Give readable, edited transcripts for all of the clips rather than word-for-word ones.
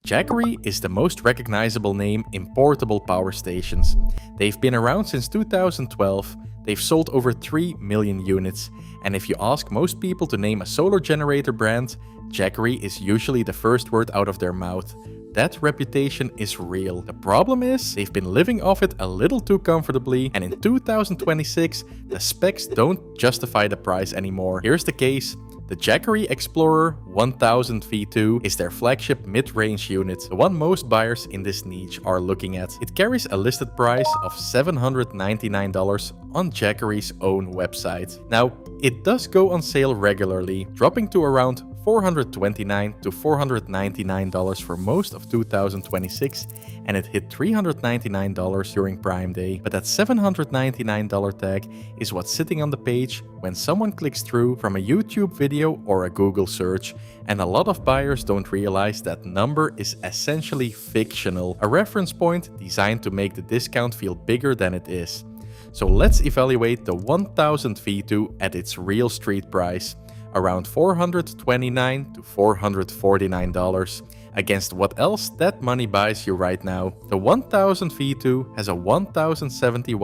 Jackery is the most recognizable name in portable power stations. They've been around since 2012, they've sold over 3 million units, and if you ask most people to name a solar generator brand, Jackery is usually the first word out of their mouth. That reputation is real. The problem is, they've been living off it a little too comfortably, and in 2026, the specs don't justify the price anymore. Here's the case. The Jackery Explorer 1000 V2 is their flagship mid-range unit, the one most buyers in this niche are looking at. It carries a listed price of $799 on Jackery's own website. Now, it does go on sale regularly, dropping to around $429 to $499 for most of 2026, and it hit $399 during Prime Day. But that $799 tag is what's sitting on the page when someone clicks through from a YouTube video or a Google search, and a lot of buyers don't realize that number is essentially fictional, a reference point designed to make the discount feel bigger than it is. So let's evaluate the 1000 V2 at its real street price, around $429 to $449, against what else that money buys you right now. The 1000 V2 has a 1070 Wh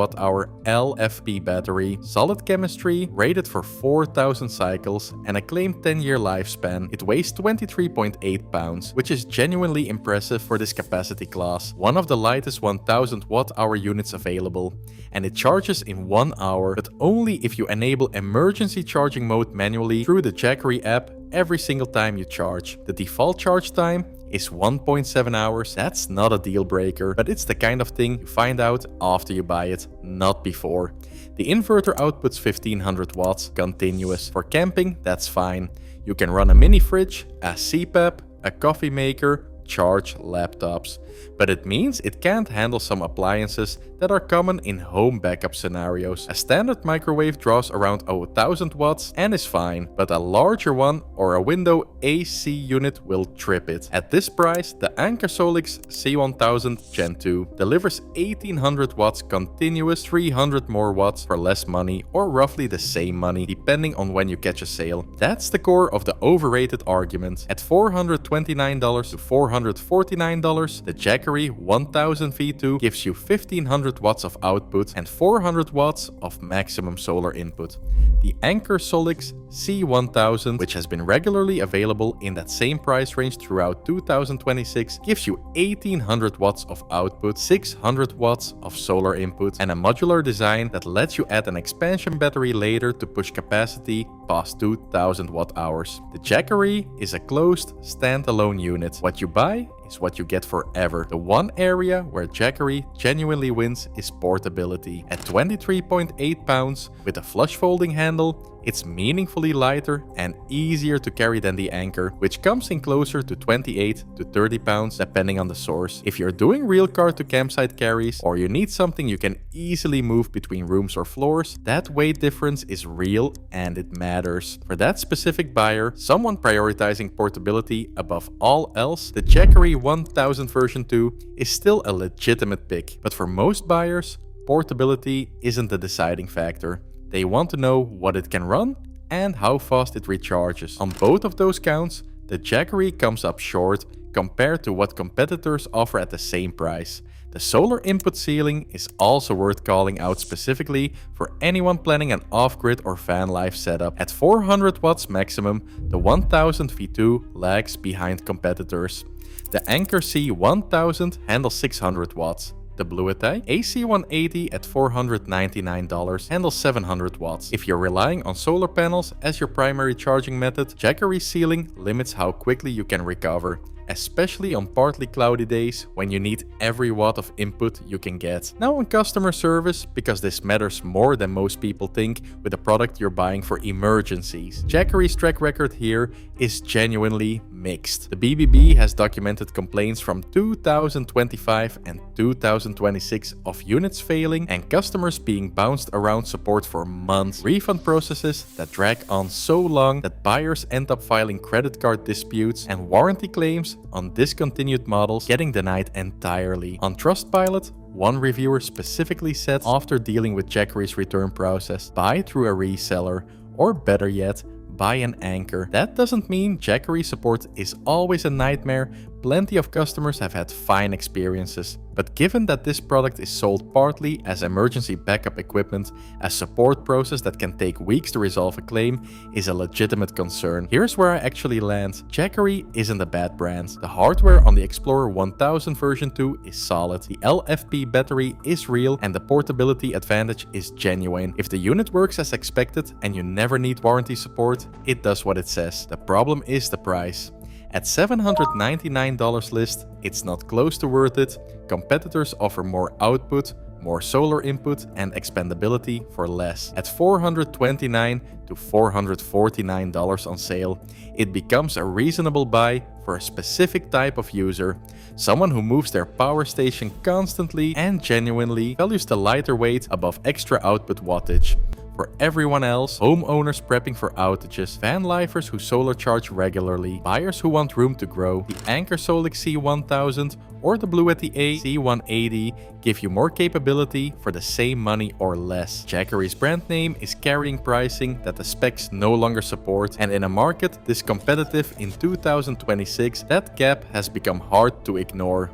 LFP battery, solid chemistry, rated for 4000 cycles, and a claimed 10-year lifespan. It weighs 23.8 pounds, which is genuinely impressive for this capacity class, one of the lightest 1000 Wh units available. And it charges in 1 hour, but only if you enable emergency charging mode manually through the Jackery app every single time you charge. The default charge time is 1.7 hours. That's not a deal breaker, but it's the kind of thing you find out after you buy it, not before. The inverter outputs 1500 watts continuous. For camping, that's fine. You can run a mini fridge, a CPAP, a coffee maker, charge laptops. But it means it can't handle some appliances that are common in home backup scenarios. A standard microwave draws around 1000 watts and is fine, but a larger one or a window AC unit will trip it. At this price, the Anker Solix C1000 Gen 2 delivers 1800 watts continuous, 300 more watts for less money, or roughly the same money depending on when you catch a sale. That's the core of the overrated argument. At $429 to $449, the Jackery 1000 V2 gives you 1500 watts of output and 400 watts of maximum solar input. The Anker Solix C1000, which has been regularly available in that same price range throughout 2026, gives you 1800 watts of output, 600 watts of solar input, and a modular design that lets you add an expansion battery later to push capacity past 2000 watt hours. The Jackery is a closed, standalone unit. What you buy is what you get forever. The one area where Jackery genuinely wins is portability. At 23.8 pounds with a flush folding handle, it's meaningfully lighter and easier to carry than the Anker, which comes in closer to 28 to 30 pounds depending on the source. If you're doing real car to campsite carries, or you need something you can easily move between rooms or floors, that weight difference is real and it matters. For that specific buyer, someone prioritizing portability above all else, the Jackery 1000 version 2 is still a legitimate pick. But for most buyers, portability isn't the deciding factor. They want to know what it can run and how fast it recharges. On both of those counts, the Jackery comes up short compared to what competitors offer at the same price. The solar input ceiling is also worth calling out specifically for anyone planning an off-grid or van life setup. At 400 watts maximum, the 1000 V2 lags behind competitors. The Anker C1000 handles 600 watts. The Bluetooth AC180 at $499 handles 700 watts. If you're relying on solar panels as your primary charging method, Jackery ceiling limits how quickly you can recover, especially on partly cloudy days when you need every watt of input you can get. Now on customer service, because this matters more than most people think with a product you're buying for emergencies. Jackery's track record here is genuinely mixed. The BBB has documented complaints from 2025 and 2026 of units failing and customers being bounced around support for months, refund processes that drag on so long that buyers end up filing credit card disputes, and warranty claims on discontinued models getting denied entirely. On Trustpilot, one reviewer specifically said after dealing with Jackery's return process, buy through a reseller, or better yet, buy an Anker. That doesn't mean Jackery support is always a nightmare, Plenty of customers have had fine experiences, but given that this product is sold partly as emergency backup equipment, a support process that can take weeks to resolve a claim is a legitimate concern. Here's where I actually land. Jackery isn't a bad brand. The hardware on the Explorer 1000 version 2 is solid, the LFP battery is real, and the portability advantage is genuine. If the unit works as expected and you never need warranty support, it does what it says. The problem is the price. At $799 list, it's not close to worth it. Competitors offer more output, more solar input and expandability for less. At $429 to $449 on sale, it becomes a reasonable buy for a specific type of user, someone who moves their power station constantly and genuinely values the lighter weight above extra output wattage. For everyone else, homeowners prepping for outages, van lifers who solar charge regularly, buyers who want room to grow, the Anker Solix C1000 or the Bluetti A C180 give you more capability for the same money or less. Jackery's brand name is carrying pricing that the specs no longer support, and in a market this competitive in 2026, that gap has become hard to ignore.